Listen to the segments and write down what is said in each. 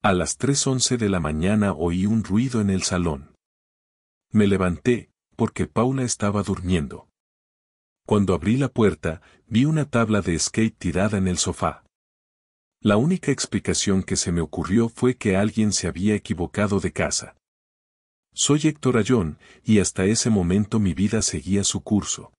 A las 3:11 de la mañana oí un ruido en el salón. Me levanté, porque Paula estaba durmiendo. Cuando abrí la puerta, vi una tabla de skate tirada en el sofá. La única explicación que se me ocurrió fue que alguien se había equivocado de casa. Soy Héctor Ayón, y hasta ese momento mi vida seguía su curso.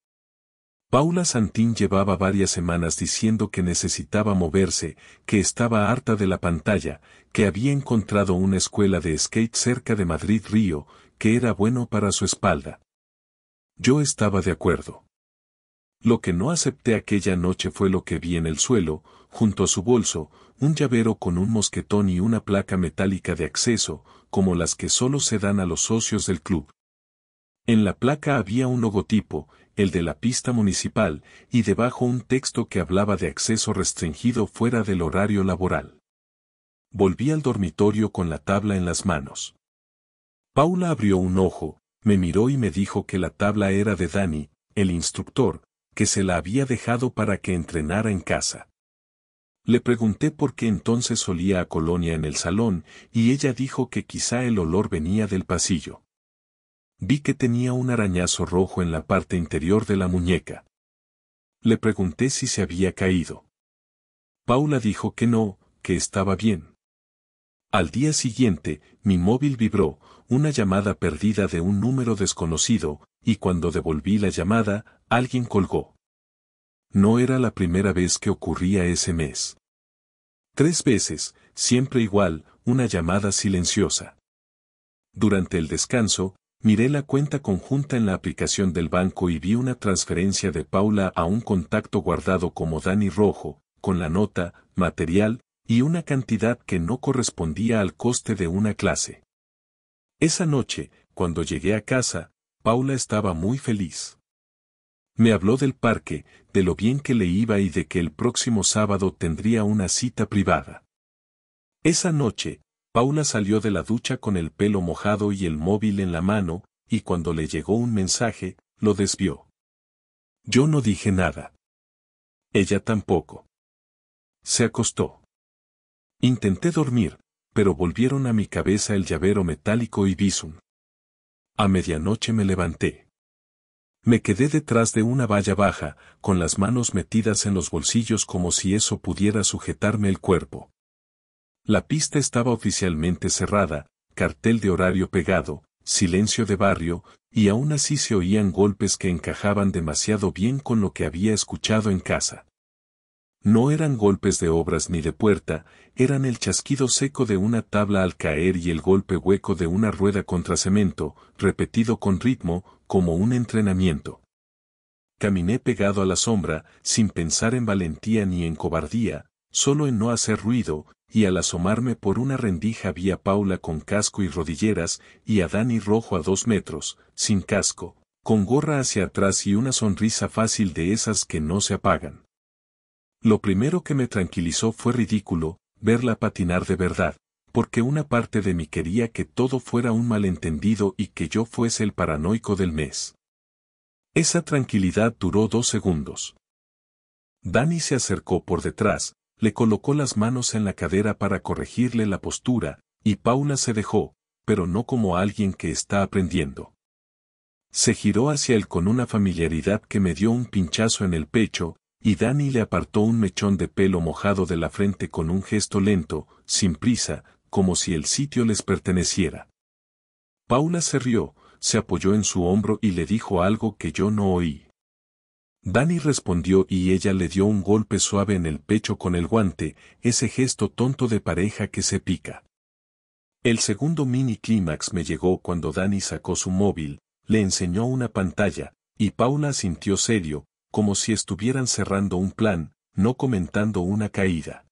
Paula Santín llevaba varias semanas diciendo que necesitaba moverse, que estaba harta de la pantalla, que había encontrado una escuela de skate cerca de Madrid Río, que era bueno para su espalda. Yo estaba de acuerdo. Lo que no acepté aquella noche fue lo que vi en el suelo, junto a su bolso, un llavero con un mosquetón y una placa metálica de acceso, como las que solo se dan a los socios del club. En la placa había un logotipo, el de la pista municipal, y debajo un texto que hablaba de acceso restringido fuera del horario laboral. Volví al dormitorio con la tabla en las manos. Paula abrió un ojo, me miró y me dijo que la tabla era de Dani, el instructor, que se la había dejado para que entrenara en casa. Le pregunté por qué entonces olía a colonia en el salón, y ella dijo que quizá el olor venía del pasillo. Vi que tenía un arañazo rojo en la parte interior de la muñeca. Le pregunté si se había caído. Paula dijo que no, que estaba bien. Al día siguiente, mi móvil vibró, una llamada perdida de un número desconocido, y cuando devolví la llamada, alguien colgó. No era la primera vez que ocurría ese mes. 3 veces, siempre igual, una llamada silenciosa. Durante el descanso, miré la cuenta conjunta en la aplicación del banco y vi una transferencia de Paula a un contacto guardado como Dani Rojo, con la nota, material, y una cantidad que no correspondía al coste de una clase. Esa noche, cuando llegué a casa, Paula estaba muy feliz. Me habló del parque, de lo bien que le iba y de que el próximo sábado tendría una cita privada. Esa noche, Paula salió de la ducha con el pelo mojado y el móvil en la mano, y cuando le llegó un mensaje, lo desvió. Yo no dije nada. Ella tampoco. Se acostó. Intenté dormir, pero volvieron a mi cabeza el llavero metálico y Bizum. A medianoche me levanté. Me quedé detrás de una valla baja, con las manos metidas en los bolsillos como si eso pudiera sujetarme el cuerpo. La pista estaba oficialmente cerrada, cartel de horario pegado, silencio de barrio, y aún así se oían golpes que encajaban demasiado bien con lo que había escuchado en casa. No eran golpes de obras ni de puerta, eran el chasquido seco de una tabla al caer y el golpe hueco de una rueda contra cemento, repetido con ritmo, como un entrenamiento. Caminé pegado a la sombra, sin pensar en valentía ni en cobardía, solo en no hacer ruido, y al asomarme por una rendija vi a Paula con casco y rodilleras, y a Dani Rojo a 2 metros, sin casco, con gorra hacia atrás y una sonrisa fácil de esas que no se apagan. Lo primero que me tranquilizó fue ridículo, verla patinar de verdad, porque una parte de mí quería que todo fuera un malentendido y que yo fuese el paranoico del mes. Esa tranquilidad duró 2 segundos. Dani se acercó por detrás, le colocó las manos en la cadera para corregirle la postura, y Paula se dejó, pero no como alguien que está aprendiendo. Se giró hacia él con una familiaridad que me dio un pinchazo en el pecho, y Dani le apartó un mechón de pelo mojado de la frente con un gesto lento, sin prisa, como si el sitio les perteneciera. Paula se rió, se apoyó en su hombro y le dijo algo que yo no oí. Dani respondió y ella le dio un golpe suave en el pecho con el guante, ese gesto tonto de pareja que se pica. El segundo mini clímax me llegó cuando Dani sacó su móvil, le enseñó una pantalla, y Paula sintió serio, como si estuvieran cerrando un plan, no comentando una caída.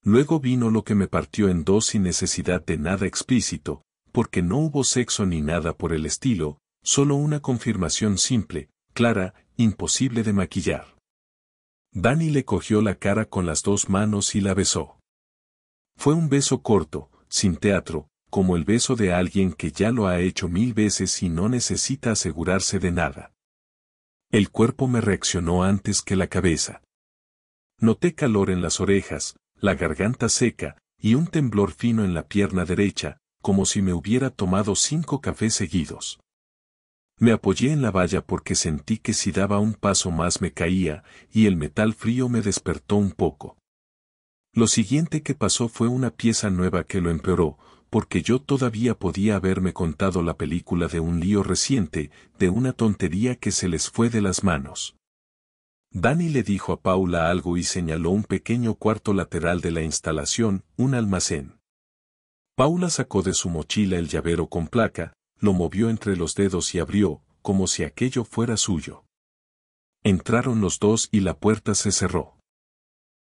Luego vino lo que me partió en dos sin necesidad de nada explícito, porque no hubo sexo ni nada por el estilo, solo una confirmación simple, clara, imposible de maquillar. Dani le cogió la cara con las 2 manos y la besó. Fue un beso corto, sin teatro, como el beso de alguien que ya lo ha hecho 1000 veces y no necesita asegurarse de nada. El cuerpo me reaccionó antes que la cabeza. Noté calor en las orejas, la garganta seca, y un temblor fino en la pierna derecha, como si me hubiera tomado 5 cafés seguidos. Me apoyé en la valla porque sentí que si daba un paso más me caía, y el metal frío me despertó un poco. Lo siguiente que pasó fue una pieza nueva que lo empeoró, porque yo todavía podía haberme contado la película de un lío reciente, de una tontería que se les fue de las manos. Danny le dijo a Paula algo y señaló un pequeño cuarto lateral de la instalación, un almacén. Paula sacó de su mochila el llavero con placa, lo movió entre los dedos y abrió, como si aquello fuera suyo. Entraron los dos y la puerta se cerró.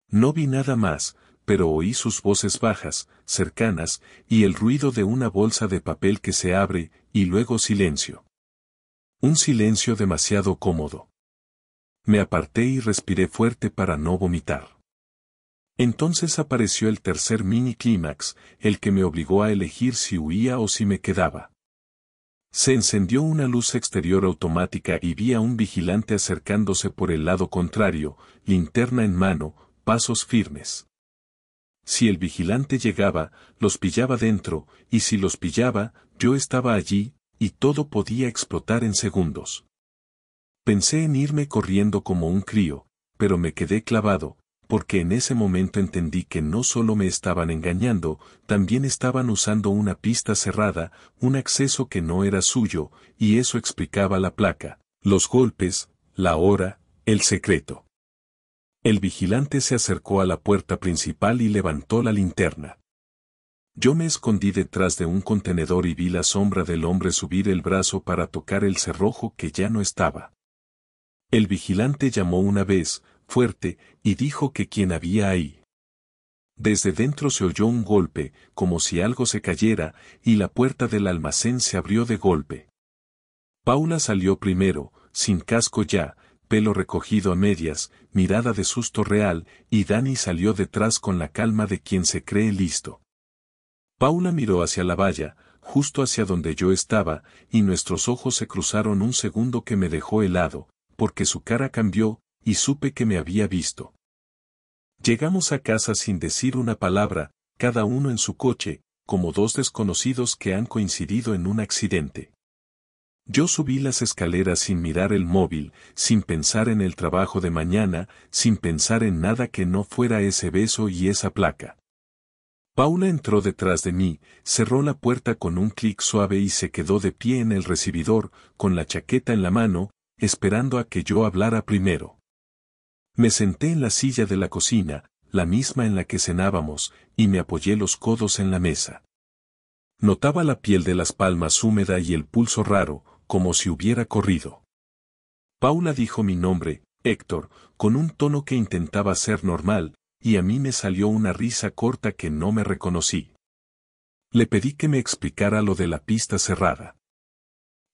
No vi nada más, pero oí sus voces bajas, cercanas, y el ruido de una bolsa de papel que se abre, y luego silencio. Un silencio demasiado cómodo. Me aparté y respiré fuerte para no vomitar. Entonces apareció el tercer mini clímax, el que me obligó a elegir si huía o si me quedaba. Se encendió una luz exterior automática y vi a un vigilante acercándose por el lado contrario, linterna en mano, pasos firmes. Si el vigilante llegaba, los pillaba dentro, y si los pillaba, yo estaba allí, y todo podía explotar en segundos. Pensé en irme corriendo como un crío, pero me quedé clavado, porque en ese momento entendí que no solo me estaban engañando, también estaban usando una pista cerrada, un acceso que no era suyo, y eso explicaba la placa, los golpes, la hora, el secreto. El vigilante se acercó a la puerta principal y levantó la linterna. Yo me escondí detrás de un contenedor y vi la sombra del hombre subir el brazo para tocar el cerrojo que ya no estaba. El vigilante llamó una vez, fuerte, y dijo que quién había ahí. Desde dentro se oyó un golpe, como si algo se cayera, y la puerta del almacén se abrió de golpe. Paula salió primero, sin casco ya, pelo recogido a medias, mirada de susto real, y Danny salió detrás con la calma de quien se cree listo. Paula miró hacia la valla, justo hacia donde yo estaba, y nuestros ojos se cruzaron un segundo que me dejó helado, porque su cara cambió, y supe que me había visto. Llegamos a casa sin decir una palabra, cada uno en su coche, como dos desconocidos que han coincidido en un accidente. Yo subí las escaleras sin mirar el móvil, sin pensar en el trabajo de mañana, sin pensar en nada que no fuera ese beso y esa placa. Paula entró detrás de mí, cerró la puerta con un clic suave y se quedó de pie en el recibidor, con la chaqueta en la mano, esperando a que yo hablara primero. Me senté en la silla de la cocina, la misma en la que cenábamos, y me apoyé los codos en la mesa. Notaba la piel de las palmas húmeda y el pulso raro, como si hubiera corrido. Paula dijo mi nombre, Héctor, con un tono que intentaba ser normal, y a mí me salió una risa corta que no me reconocí. Le pedí que me explicara lo de la pista cerrada.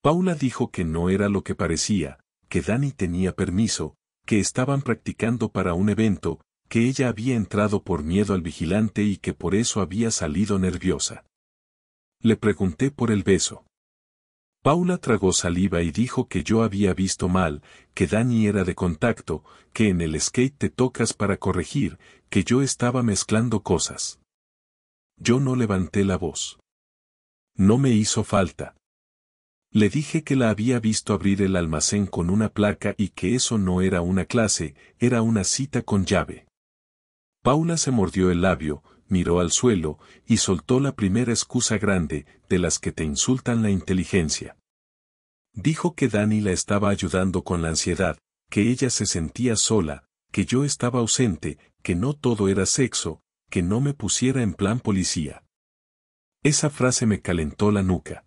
Paula dijo que no era lo que parecía, que Danny tenía permiso, que estaban practicando para un evento, que ella había entrado por miedo al vigilante y que por eso había salido nerviosa. Le pregunté por el beso. Paula tragó saliva y dijo que yo había visto mal, que Danny era de contacto, que en el skate te tocas para corregir, que yo estaba mezclando cosas. Yo no levanté la voz. No me hizo falta. Le dije que la había visto abrir el almacén con una placa y que eso no era una clase, era una cita con llave. Paula se mordió el labio, miró al suelo, y soltó la primera excusa grande, de las que te insultan la inteligencia. Dijo que Danny la estaba ayudando con la ansiedad, que ella se sentía sola, que yo estaba ausente, que no todo era sexo, que no me pusiera en plan policía. Esa frase me calentó la nuca.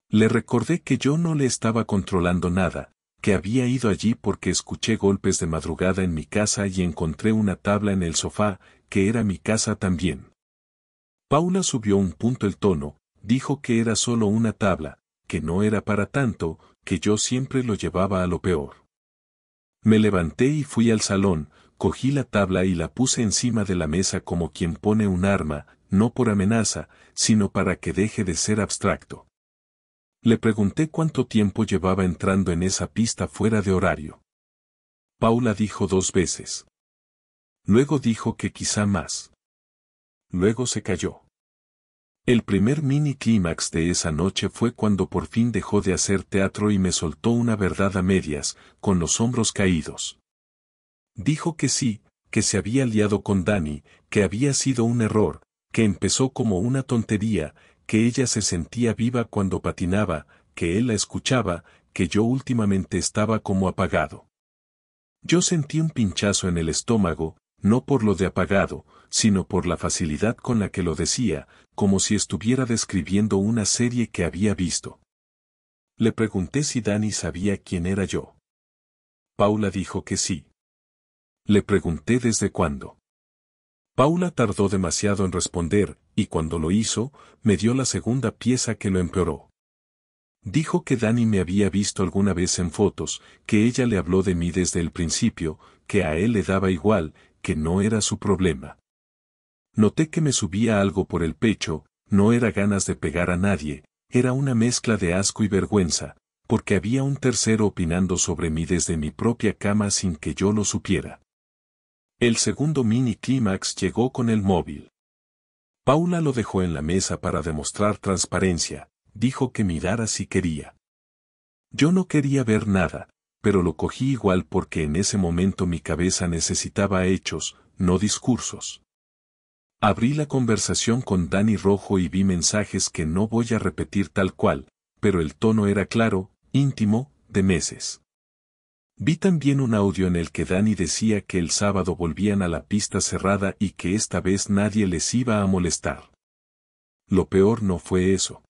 Le recordé que yo no le estaba controlando nada, que había ido allí porque escuché golpes de madrugada en mi casa y encontré una tabla en el sofá, que era mi casa también. Paula subió un punto el tono, dijo que era solo una tabla, que no era para tanto, que yo siempre lo llevaba a lo peor. Me levanté y fui al salón, cogí la tabla y la puse encima de la mesa como quien pone un arma, no por amenaza, sino para que deje de ser abstracto. Le pregunté cuánto tiempo llevaba entrando en esa pista fuera de horario. Paula dijo 2 veces. Luego dijo que quizá más. Luego se calló. El primer mini clímax de esa noche fue cuando por fin dejó de hacer teatro y me soltó una verdad a medias, con los hombros caídos. Dijo que sí, que se había liado con Dani, que había sido un error, que empezó como una tontería, que ella se sentía viva cuando patinaba, que él la escuchaba, que yo últimamente estaba como apagado. Yo sentí un pinchazo en el estómago, no por lo de apagado, sino por la facilidad con la que lo decía, como si estuviera describiendo una serie que había visto. Le pregunté si Dani sabía quién era yo. Paula dijo que sí. Le pregunté desde cuándo. Paula tardó demasiado en responder, y cuando lo hizo, me dio la segunda pieza que lo empeoró. Dijo que Dani me había visto alguna vez en fotos, que ella le habló de mí desde el principio, que a él le daba igual, que no era su problema. Noté que me subía algo por el pecho, no era ganas de pegar a nadie, era una mezcla de asco y vergüenza, porque había un tercero opinando sobre mí desde mi propia cama sin que yo lo supiera. El segundo mini clímax llegó con el móvil. Paula lo dejó en la mesa para demostrar transparencia, dijo que mirara si quería. Yo no quería ver nada, pero lo cogí igual porque en ese momento mi cabeza necesitaba hechos, no discursos. Abrí la conversación con Dani Rojo y vi mensajes que no voy a repetir tal cual, pero el tono era claro, íntimo, de meses. Vi también un audio en el que Dani decía que el sábado volvían a la pista cerrada y que esta vez nadie les iba a molestar. Lo peor no fue eso.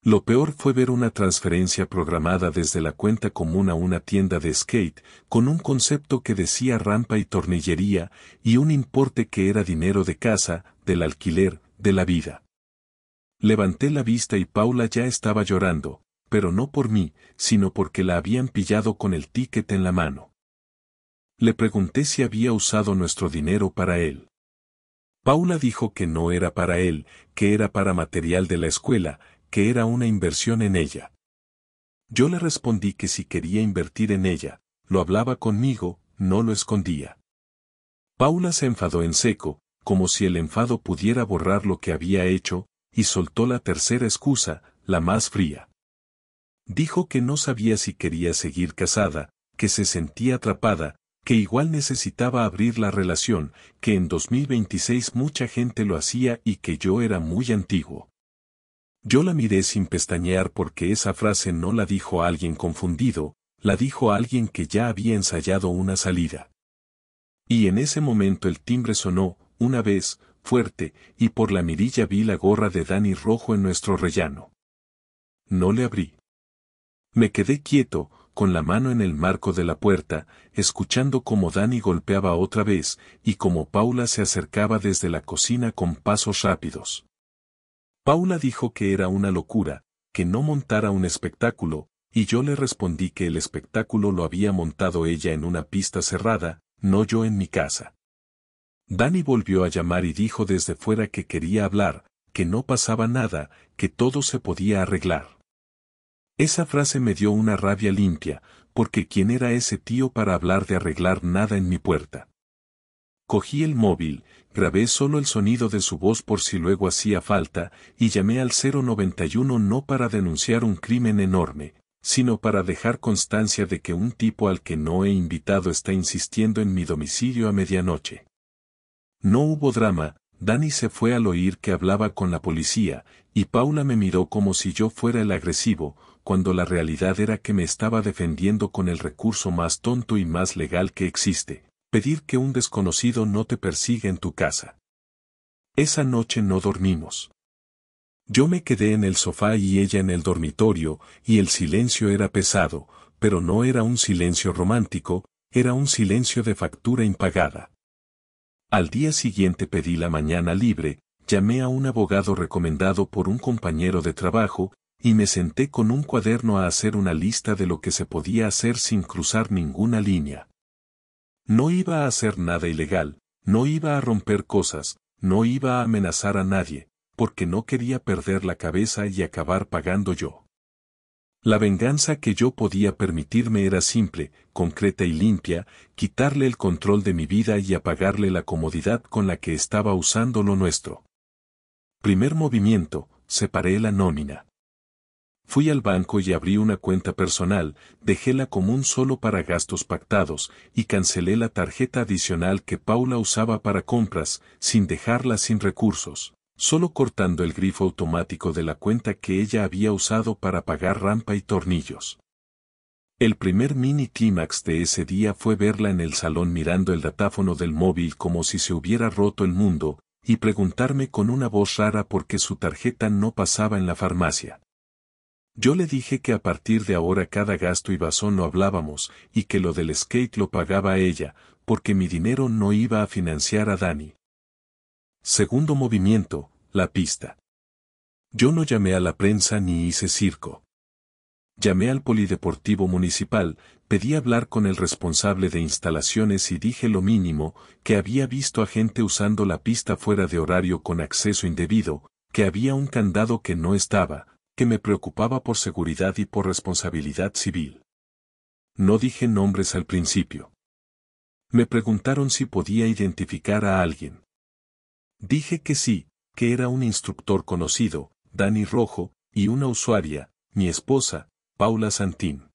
Lo peor fue ver una transferencia programada desde la cuenta común a una tienda de skate, con un concepto que decía rampa y tornillería, y un importe que era dinero de casa, del alquiler, de la vida. Levanté la vista y Paula ya estaba llorando, pero no por mí, sino porque la habían pillado con el ticket en la mano. Le pregunté si había usado nuestro dinero para él. Paula dijo que no era para él, que era para material de la escuela, que era una inversión en ella. Yo le respondí que si quería invertir en ella, lo hablaba conmigo, no lo escondía. Paula se enfadó en seco, como si el enfado pudiera borrar lo que había hecho, y soltó la tercera excusa, la más fría. Dijo que no sabía si quería seguir casada, que se sentía atrapada, que igual necesitaba abrir la relación, que en 2026 mucha gente lo hacía y que yo era muy antiguo. Yo la miré sin pestañear porque esa frase no la dijo alguien confundido, la dijo alguien que ya había ensayado una salida. Y en ese momento el timbre sonó, una vez, fuerte, y por la mirilla vi la gorra de Dani Rojo en nuestro rellano. No le abrí. Me quedé quieto, con la mano en el marco de la puerta, escuchando cómo Dani golpeaba otra vez, y cómo Paula se acercaba desde la cocina con pasos rápidos. Paula dijo que era una locura, que no montara un espectáculo, y yo le respondí que el espectáculo lo había montado ella en una pista cerrada, no yo en mi casa. Dani volvió a llamar y dijo desde fuera que quería hablar, que no pasaba nada, que todo se podía arreglar. Esa frase me dio una rabia limpia, porque ¿quién era ese tío para hablar de arreglar nada en mi puerta? Cogí el móvil, grabé solo el sonido de su voz por si luego hacía falta, y llamé al 091 no para denunciar un crimen enorme, sino para dejar constancia de que un tipo al que no he invitado está insistiendo en mi domicilio a medianoche. No hubo drama, Dani se fue al oír que hablaba con la policía, y Paula me miró como si yo fuera el agresivo, cuando la realidad era que me estaba defendiendo con el recurso más tonto y más legal que existe. Pedir que un desconocido no te persiga en tu casa. Esa noche no dormimos. Yo me quedé en el sofá y ella en el dormitorio, y el silencio era pesado, pero no era un silencio romántico, era un silencio de factura impagada. Al día siguiente pedí la mañana libre, llamé a un abogado recomendado por un compañero de trabajo, y me senté con un cuaderno a hacer una lista de lo que se podía hacer sin cruzar ninguna línea. No iba a hacer nada ilegal, no iba a romper cosas, no iba a amenazar a nadie, porque no quería perder la cabeza y acabar pagando yo. La venganza que yo podía permitirme era simple, concreta y limpia, quitarle el control de mi vida y apagarle la comodidad con la que estaba usando lo nuestro. Primer movimiento, separé la nómina. Fui al banco y abrí una cuenta personal, dejé la común solo para gastos pactados, y cancelé la tarjeta adicional que Paula usaba para compras, sin dejarla sin recursos, solo cortando el grifo automático de la cuenta que ella había usado para pagar rampa y tornillos. El primer mini clímax de ese día fue verla en el salón mirando el datáfono del móvil como si se hubiera roto el mundo, y preguntarme con una voz rara por qué su tarjeta no pasaba en la farmacia. Yo le dije que a partir de ahora cada gasto y bazón lo hablábamos, y que lo del skate lo pagaba ella, porque mi dinero no iba a financiar a Dani. Segundo movimiento, la pista. Yo no llamé a la prensa ni hice circo. Llamé al Polideportivo Municipal, pedí hablar con el responsable de instalaciones y dije lo mínimo, que había visto a gente usando la pista fuera de horario con acceso indebido, que había un candado que no estaba, que me preocupaba por seguridad y por responsabilidad civil. No dije nombres al principio. Me preguntaron si podía identificar a alguien. Dije que sí, que era un instructor conocido, Dani Rojo, y una usuaria, mi esposa, Paula Santín.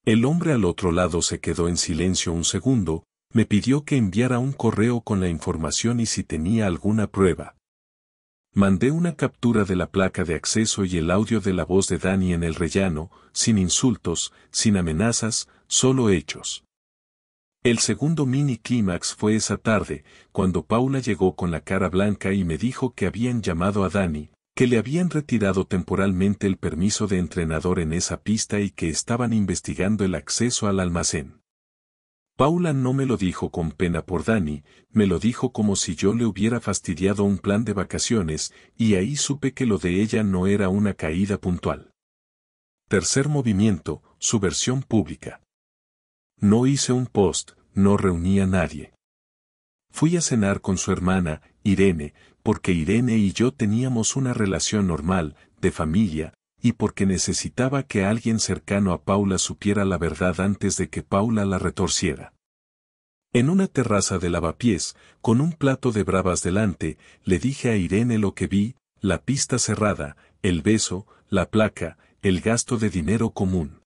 El hombre al otro lado se quedó en silencio un segundo, me pidió que enviara un correo con la información y si tenía alguna prueba. Mandé una captura de la placa de acceso y el audio de la voz de Dani en el rellano, sin insultos, sin amenazas, solo hechos. El segundo mini clímax fue esa tarde, cuando Paula llegó con la cara blanca y me dijo que habían llamado a Dani, que le habían retirado temporalmente el permiso de entrenador en esa pista y que estaban investigando el acceso al almacén. Paula no me lo dijo con pena por Dani, me lo dijo como si yo le hubiera fastidiado un plan de vacaciones, y ahí supe que lo de ella no era una caída puntual. Tercer movimiento, su versión pública. No hice un post, no reuní a nadie. Fui a cenar con su hermana, Irene, porque Irene y yo teníamos una relación normal, de familia, y porque necesitaba que alguien cercano a Paula supiera la verdad antes de que Paula la retorciera. En una terraza de lavapiés, con un plato de bravas delante, le dije a Irene lo que vi, la pista cerrada, el beso, la placa, el gasto de dinero común.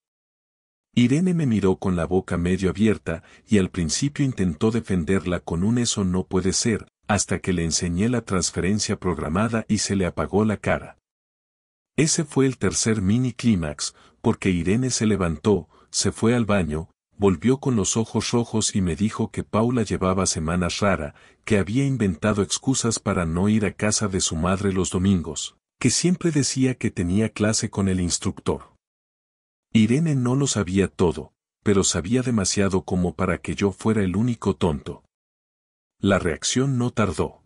Irene me miró con la boca medio abierta, y al principio intentó defenderla con un eso no puede ser, hasta que le enseñé la transferencia programada y se le apagó la cara. Ese fue el tercer mini clímax, porque Irene se levantó, se fue al baño, volvió con los ojos rojos y me dijo que Paula llevaba semanas rara, que había inventado excusas para no ir a casa de su madre los domingos, que siempre decía que tenía clase con el instructor. Irene no lo sabía todo, pero sabía demasiado como para que yo fuera el único tonto. La reacción no tardó.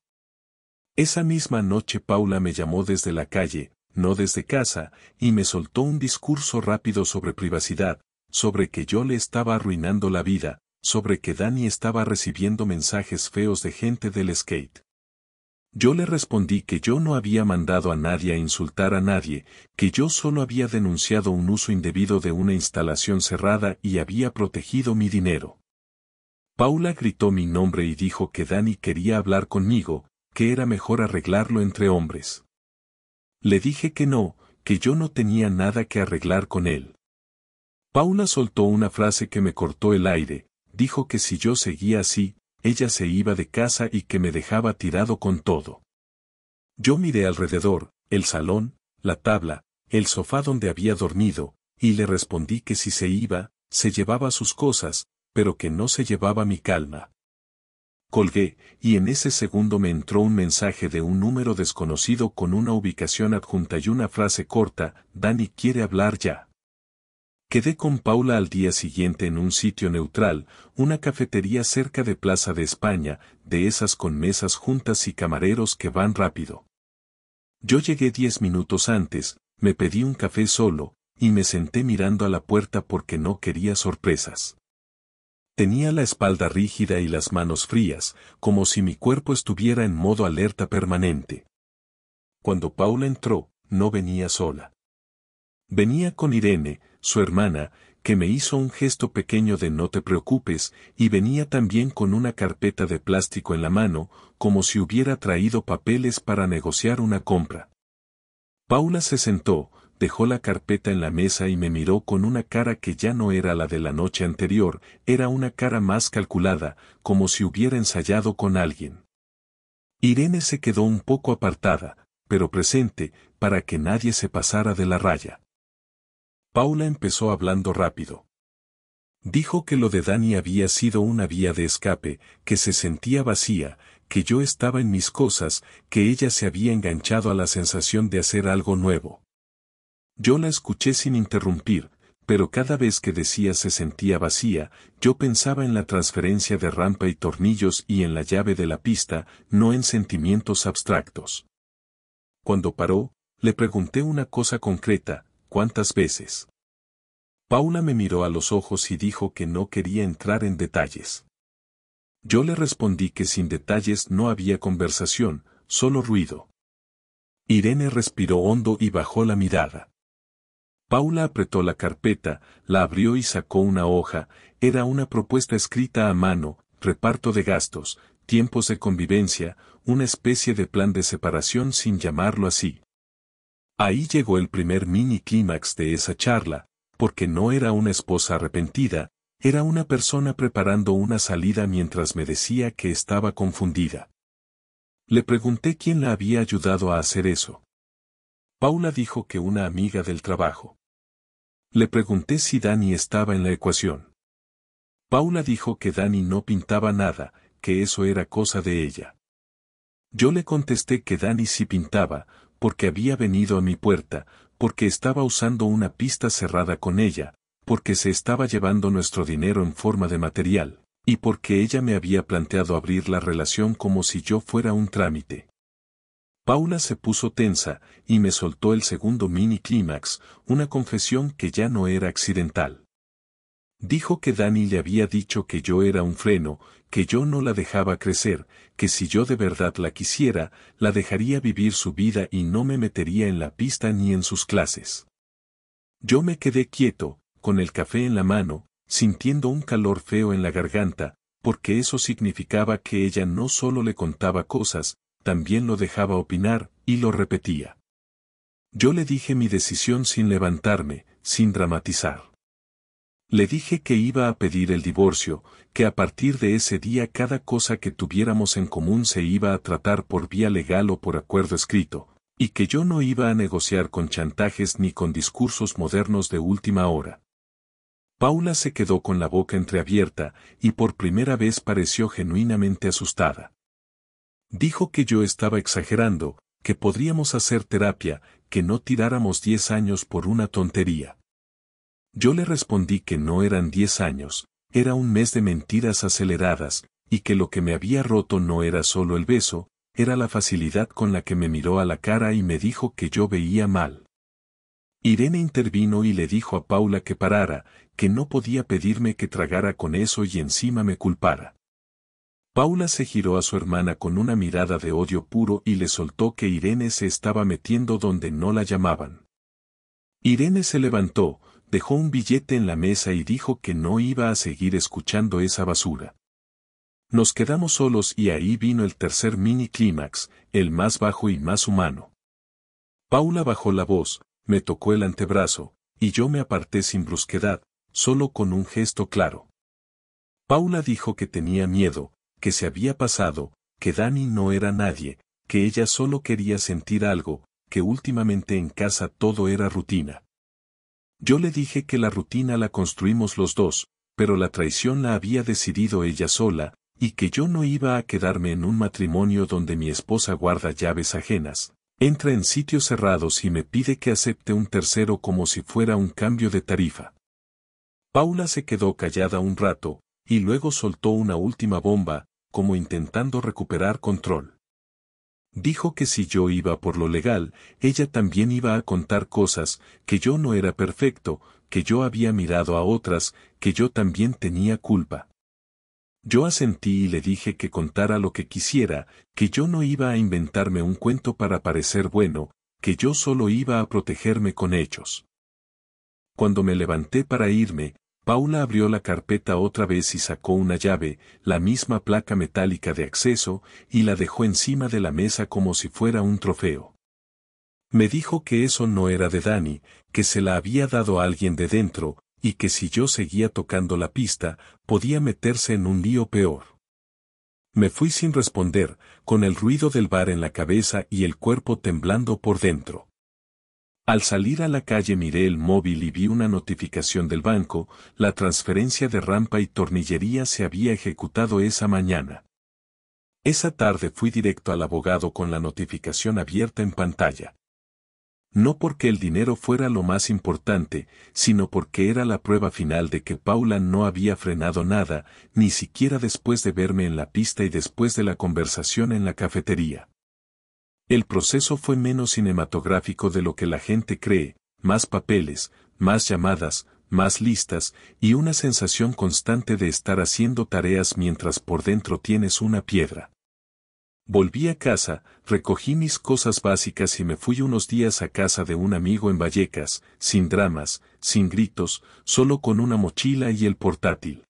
Esa misma noche Paula me llamó desde la calle, no desde casa, y me soltó un discurso rápido sobre privacidad, sobre que yo le estaba arruinando la vida, sobre que Dani estaba recibiendo mensajes feos de gente del skate. Yo le respondí que yo no había mandado a nadie a insultar a nadie, que yo solo había denunciado un uso indebido de una instalación cerrada y había protegido mi dinero. Paula gritó mi nombre y dijo que Dani quería hablar conmigo, que era mejor arreglarlo entre hombres. Le dije que no, que yo no tenía nada que arreglar con él. Paula soltó una frase que me cortó el aire, dijo que si yo seguía así, ella se iba de casa y que me dejaba tirado con todo. Yo miré alrededor, el salón, la tabla, el sofá donde había dormido, y le respondí que si se iba, se llevaba sus cosas, pero que no se llevaba mi calma. Colgué, y en ese segundo me entró un mensaje de un número desconocido con una ubicación adjunta y una frase corta, Dani quiere hablar ya. Quedé con Paula al día siguiente en un sitio neutral, una cafetería cerca de Plaza de España, de esas con mesas juntas y camareros que van rápido. Yo llegué 10 minutos antes, me pedí un café solo, y me senté mirando a la puerta porque no quería sorpresas. Tenía la espalda rígida y las manos frías, como si mi cuerpo estuviera en modo alerta permanente. Cuando Paula entró, no venía sola. Venía con Irene, su hermana, que me hizo un gesto pequeño de no te preocupes, y venía también con una carpeta de plástico en la mano, como si hubiera traído papeles para negociar una compra. Paula se sentó, dejó la carpeta en la mesa y me miró con una cara que ya no era la de la noche anterior, era una cara más calculada, como si hubiera ensayado con alguien. Irene se quedó un poco apartada, pero presente, para que nadie se pasara de la raya. Paula empezó hablando rápido. Dijo que lo de Dani había sido una vía de escape, que se sentía vacía, que yo estaba en mis cosas, que ella se había enganchado a la sensación de hacer algo nuevo. Yo la escuché sin interrumpir, pero cada vez que decía se sentía vacía, yo pensaba en la transferencia de rampa y tornillos y en la llave de la pista, no en sentimientos abstractos. Cuando paró, le pregunté una cosa concreta: ¿cuántas veces? Paula me miró a los ojos y dijo que no quería entrar en detalles. Yo le respondí que sin detalles no había conversación, solo ruido. Irene respiró hondo y bajó la mirada. Paula apretó la carpeta, la abrió y sacó una hoja, era una propuesta escrita a mano, reparto de gastos, tiempos de convivencia, una especie de plan de separación sin llamarlo así. Ahí llegó el primer mini clímax de esa charla, porque no era una esposa arrepentida, era una persona preparando una salida mientras me decía que estaba confundida. Le pregunté quién la había ayudado a hacer eso. Paula dijo que una amiga del trabajo. Le pregunté si Dani estaba en la ecuación. Paula dijo que Dani no pintaba nada, que eso era cosa de ella. Yo le contesté que Dani sí pintaba, porque había venido a mi puerta, porque estaba usando una pista cerrada con ella, porque se estaba llevando nuestro dinero en forma de material, y porque ella me había planteado abrir la relación como si yo fuera un trámite. Paula se puso tensa, y me soltó el segundo mini clímax, una confesión que ya no era accidental. Dijo que Dani le había dicho que yo era un freno, que yo no la dejaba crecer, que si yo de verdad la quisiera, la dejaría vivir su vida y no me metería en la pista ni en sus clases. Yo me quedé quieto, con el café en la mano, sintiendo un calor feo en la garganta, porque eso significaba que ella no solo le contaba cosas, también lo dejaba opinar, y lo repetía. Yo le dije mi decisión sin levantarme, sin dramatizar. Le dije que iba a pedir el divorcio, que a partir de ese día cada cosa que tuviéramos en común se iba a tratar por vía legal o por acuerdo escrito, y que yo no iba a negociar con chantajes ni con discursos modernos de última hora. Paula se quedó con la boca entreabierta, y por primera vez pareció genuinamente asustada. Dijo que yo estaba exagerando, que podríamos hacer terapia, que no tiráramos 10 años por una tontería. Yo le respondí que no eran 10 años, era un mes de mentiras aceleradas, y que lo que me había roto no era solo el beso, era la facilidad con la que me miró a la cara y me dijo que yo veía mal. Irene intervino y le dijo a Paula que parara, que no podía pedirme que tragara con eso y encima me culpara. Paula se giró a su hermana con una mirada de odio puro y le soltó que Irene se estaba metiendo donde no la llamaban. Irene se levantó, dejó un billete en la mesa y dijo que no iba a seguir escuchando esa basura. Nos quedamos solos y ahí vino el tercer mini clímax, el más bajo y más humano. Paula bajó la voz, me tocó el antebrazo, y yo me aparté sin brusquedad, solo con un gesto claro. Paula dijo que tenía miedo, que se había pasado, que Dani no era nadie, que ella solo quería sentir algo, que últimamente en casa todo era rutina. Yo le dije que la rutina la construimos los dos, pero la traición la había decidido ella sola, y que yo no iba a quedarme en un matrimonio donde mi esposa guarda llaves ajenas, entra en sitios cerrados y me pide que acepte un tercero como si fuera un cambio de tarifa. Paula se quedó callada un rato, y luego soltó una última bomba, como intentando recuperar control. Dijo que si yo iba por lo legal, ella también iba a contar cosas, que yo no era perfecto, que yo había mirado a otras, que yo también tenía culpa. Yo asentí y le dije que contara lo que quisiera, que yo no iba a inventarme un cuento para parecer bueno, que yo solo iba a protegerme con hechos. Cuando me levanté para irme, Paula abrió la carpeta otra vez y sacó una llave, la misma placa metálica de acceso, y la dejó encima de la mesa como si fuera un trofeo. Me dijo que eso no era de Dani, que se la había dado a alguien de dentro, y que si yo seguía tocando la pista, podía meterse en un lío peor. Me fui sin responder, con el ruido del bar en la cabeza y el cuerpo temblando por dentro. Al salir a la calle miré el móvil y vi una notificación del banco, la transferencia de rampa y tornillería se había ejecutado esa mañana. Esa tarde fui directo al abogado con la notificación abierta en pantalla. No porque el dinero fuera lo más importante, sino porque era la prueba final de que Paula no había frenado nada, ni siquiera después de verme en la pista y después de la conversación en la cafetería. El proceso fue menos cinematográfico de lo que la gente cree, más papeles, más llamadas, más listas, y una sensación constante de estar haciendo tareas mientras por dentro tienes una piedra. Volví a casa, recogí mis cosas básicas y me fui unos días a casa de un amigo en Vallecas, sin dramas, sin gritos, solo con una mochila y el portátil.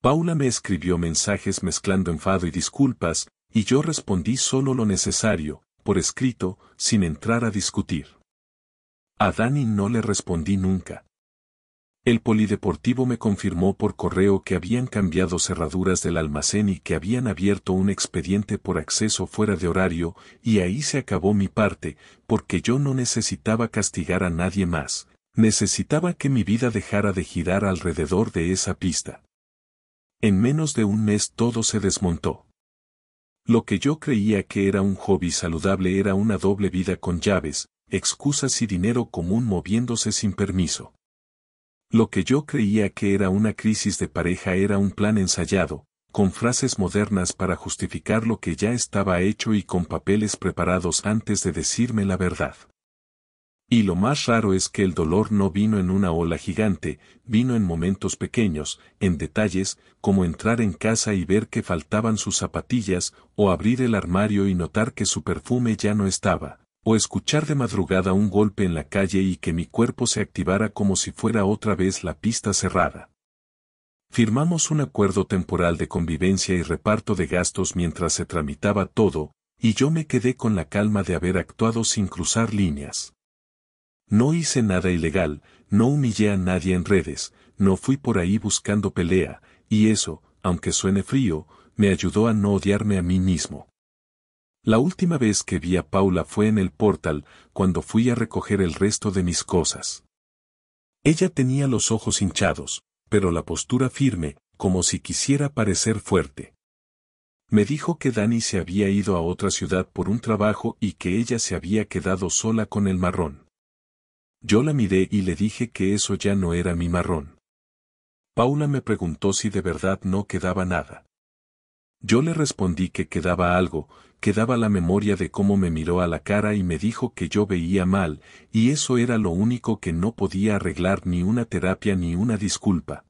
Paula me escribió mensajes mezclando enfado y disculpas, y yo respondí solo lo necesario, por escrito, sin entrar a discutir. A Dani no le respondí nunca. El polideportivo me confirmó por correo que habían cambiado cerraduras del almacén y que habían abierto un expediente por acceso fuera de horario, y ahí se acabó mi parte, porque yo no necesitaba castigar a nadie más, necesitaba que mi vida dejara de girar alrededor de esa pista. En menos de un mes todo se desmontó. Lo que yo creía que era un hobby saludable era una doble vida con llaves, excusas y dinero común moviéndose sin permiso. Lo que yo creía que era una crisis de pareja era un plan ensayado, con frases modernas para justificar lo que ya estaba hecho y con papeles preparados antes de decirme la verdad. Y lo más raro es que el dolor no vino en una ola gigante, vino en momentos pequeños, en detalles, como entrar en casa y ver que faltaban sus zapatillas, o abrir el armario y notar que su perfume ya no estaba, o escuchar de madrugada un golpe en la calle y que mi cuerpo se activara como si fuera otra vez la pista cerrada. Firmamos un acuerdo temporal de convivencia y reparto de gastos mientras se tramitaba todo, y yo me quedé con la calma de haber actuado sin cruzar líneas. No hice nada ilegal, no humillé a nadie en redes, no fui por ahí buscando pelea, y eso, aunque suene frío, me ayudó a no odiarme a mí mismo. La última vez que vi a Paula fue en el portal, cuando fui a recoger el resto de mis cosas. Ella tenía los ojos hinchados, pero la postura firme, como si quisiera parecer fuerte. Me dijo que Dani se había ido a otra ciudad por un trabajo y que ella se había quedado sola con el marrón. Yo la miré y le dije que eso ya no era mi marrón. Paula me preguntó si de verdad no quedaba nada. Yo le respondí que quedaba algo, quedaba la memoria de cómo me miró a la cara y me dijo que yo veía mal, y eso era lo único que no podía arreglar ni una terapia ni una disculpa.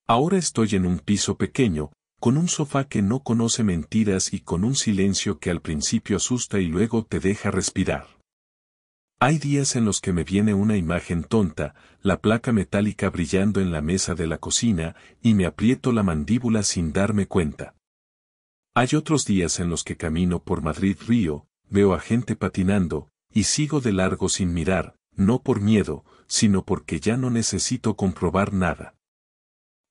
Ahora estoy en un piso pequeño, con un sofá que no conoce mentiras y con un silencio que al principio asusta y luego te deja respirar. Hay días en los que me viene una imagen tonta, la placa metálica brillando en la mesa de la cocina, y me aprieto la mandíbula sin darme cuenta. Hay otros días en los que camino por Madrid Río, veo a gente patinando, y sigo de largo sin mirar, no por miedo, sino porque ya no necesito comprobar nada.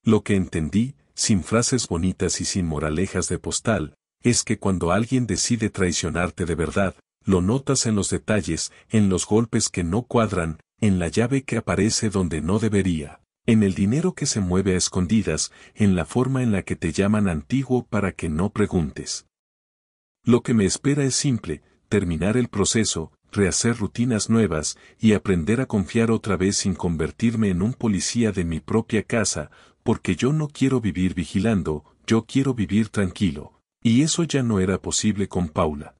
Lo que entendí, sin frases bonitas y sin moralejas de postal, es que cuando alguien decide traicionarte de verdad, lo notas en los detalles, en los golpes que no cuadran, en la llave que aparece donde no debería, en el dinero que se mueve a escondidas, en la forma en la que te llaman antiguo para que no preguntes. Lo que me espera es simple, terminar el proceso, rehacer rutinas nuevas, y aprender a confiar otra vez sin convertirme en un policía de mi propia casa, porque yo no quiero vivir vigilando, yo quiero vivir tranquilo, y eso ya no era posible con Paula.